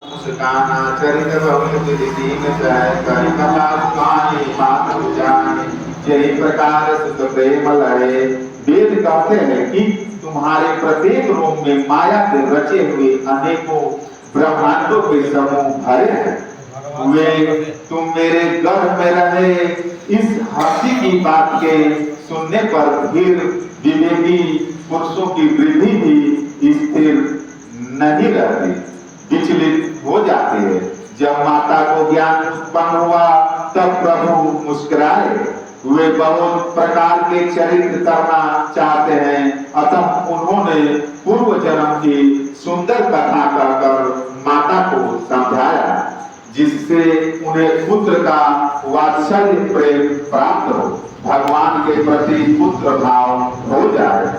मुस्काना चरित बहुल दीन जय करि कथा सुहानी मातु जानी यही प्रकार सुत प्रेम लहे। वेद कहते हैं कि तुम्हारे प्रत्येक रूप में माया के रचे हुए अनेकों ब्रह्मांडों के समूह भरे हैं। वे तुम मेरे गर्भ में रहे। इस हंसी की बात के सुनने पर फिर विवेकी पुरुषों की वृद्धि भी स्थिर नहीं रहती, विचलित हो जाते हैं। जब माता को ज्ञान उत्पन्न हुआ तब प्रभु मुस्कुराए। वे बहुत प्रकार के चरित्र करना चाहते हैं, अतः उन्होंने पूर्व जन्म की सुंदर कथा कहकर माता को समझाया, जिससे उन्हें पुत्र का वात्सल्य प्रेम प्राप्त हो, भगवान के प्रति पुत्र भाव हो जाए।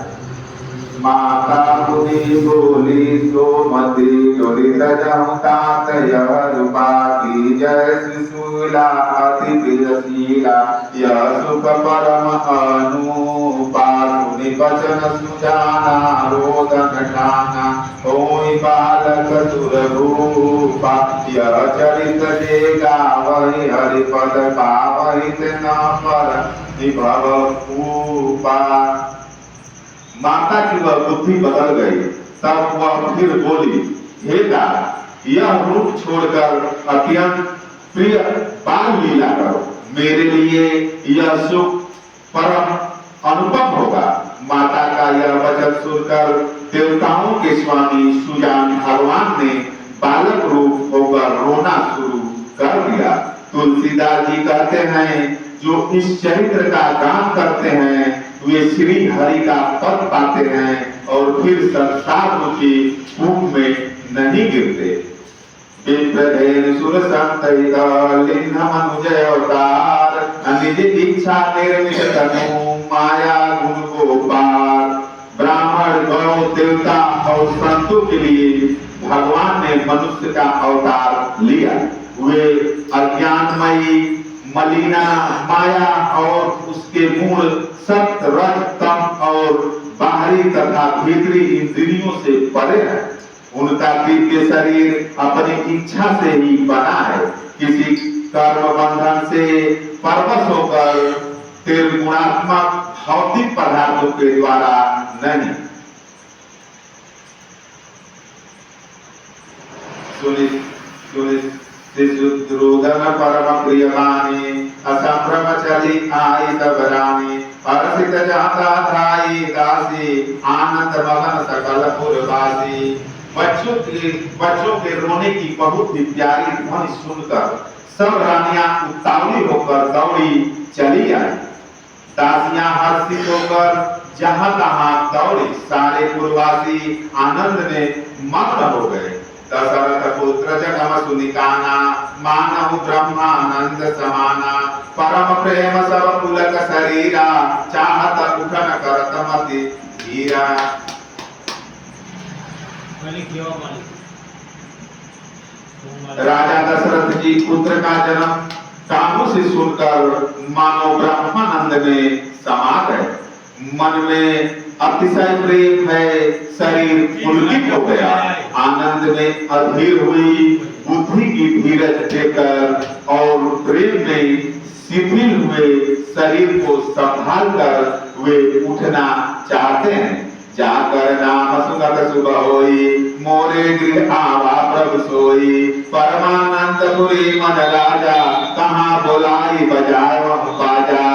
माता मुनि बोली सोमति लोलित जमतात यह रूपा की जय शिशुला अति प्रियशीला यह सुख परम अनुपा सुनि वचन सुजाना रोदन ठाना होई बालक सुरभूपा यह चरित जे गावहि हरिपद पावहि न पर निभव पूपा। माता की वह बुद्धि बदल गई। तब वह फिर बोली, हे दास, यह रूप छोड़कर अत्यंत प्रिय बाल लीला करो, मेरे लिए यह सुख परम अनुपम होगा। माता का यह वचन सुनकर देवताओं के स्वामी सुजान भगवान ने बालक रूप होकर रोना शुरू कर दिया। तुलसीदास जी कहते हैं, जो इस चरित्र का गान करते हैं वे श्री हरि का पद पाते हैं और फिर संसार के कूप में नहीं गिरते। विप्रधेन सुर संतहित लिंग मनुजय अवतार निज इच्छा निर्मित तनु माया गुण को पार। ब्राह्मण गौ देवता और संतों के लिए भगवान ने मनुष्य का अवतार लिया। वे अज्ञानमयी मलिना माया और उसके मूल सत्य रज तम और बाहरी तथा भीतरी इंद्रियों से परे है। उनका दिव्य शरीर अपनी इच्छा से ही बना है, किसी कर्म बंधन से परवश होकर त्रिगुणात्मक भौतिक पदार्थों के द्वारा नहीं। शिशुद्रोदन परम प्रियवाणी असंभ्रम चली आई तब रानी परसित जाता थाई दासी आनंद मगन सकल पुरवासी। बच्चों के रोने की बहुत ही प्यारी ध्वनि सुनकर सब रानियां उत्तावली होकर दौड़ी चली आई। दासियां हर्षित होकर जहां तहां दौड़ी। सारे पुरवासी आनंद में मग्न हो गए। दशरथ पुत्र जगम सुनिकाना मानव ब्रह्मानंद समाना परम प्रेम सब पुलक शरीरा चाहत उठन करत मति धीरा। राजा दशरथ जी पुत्र का जन्म कानों से सुनकर मानो ब्रह्मानंद में समा गए। मन में अतिशय प्रेम है, शरीर पुलकित हो गया। आनंद में अधीर हुई बुद्धि की धीरज देकर और प्रेम में शिथिल हुए शरीर को संभाल कर वे उठना चाहते हैं। जाकर नाम सुनत सुबह होई मोरे गृह आवा प्रभु सोई। परमानंदपुरी मन राजा कहाँ बोलाई बजाए वह बाजा।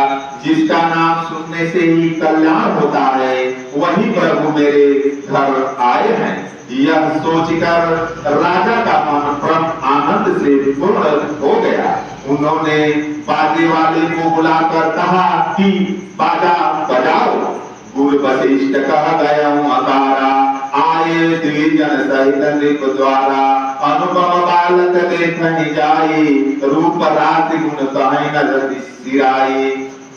जिसका नाम सुनने से ही कल्याण होता है वही प्रभु मेरे घर आए हैं। यह सोचकर राजा का मन परम आनंद से पूर्ण हो गया। उन्होंने बाजे वाले को बुलाकर कहा कि बाजा बजाओ। गुरु वशिष्ठ कह गया हूँ अकारा आए द्विजन सहित नृप द्वारा। अनुपम बालक देखनि जाई रूप राशि गुण कहीं न जति सिराई।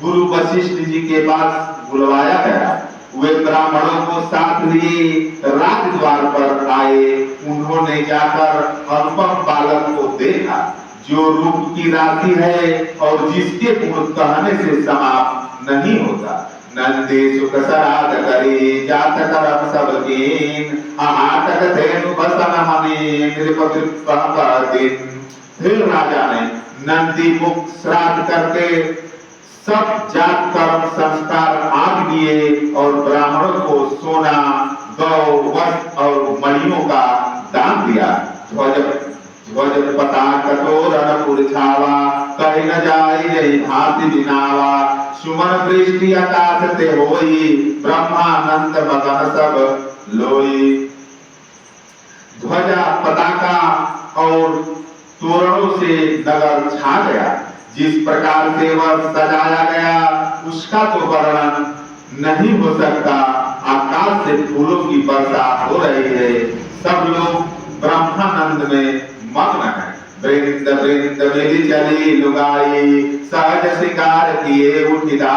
गुरु वशिष्ठ जी के पास बुलवाया गया। वे ब्राह्मणों को साथ लिए राजद्वार पर आए। उन्होंने जाकर अनुपम बालक को देखा, जो रूप की राशि है और जिसके गुण कहने से समाप्त नहीं होता। नंदी सुख सराद करी जात करम सब कीन आहाटक धेनु बसन मनी नृप दिन। फिर राजा ने नंदी मुख श्राद्ध करके सब जात कर्म संस्कार आग दिए और ब्राह्मणों को सोना गौ वस्त्र और मणियों का दान दिया। ध्वज ध्वज पताक तोरण पुरछावा कहीं न जाई जई भांति बिनावा सुमन वृष्टि आकाश ते होई ब्रह्मानंद मगन सब लोई। ध्वजा पताका और तोरणों से नगर छा गया। जिस प्रकार से वह सजाया गया उसका तो वर्णन नहीं हो सकता। आकाश से फूलों की वर्षा हो रही है। सब लोग ब्रह्मानंद में मग्न है। वृंद वृंद मेरी चली लुगाई सहज शिकार किए उठिदा।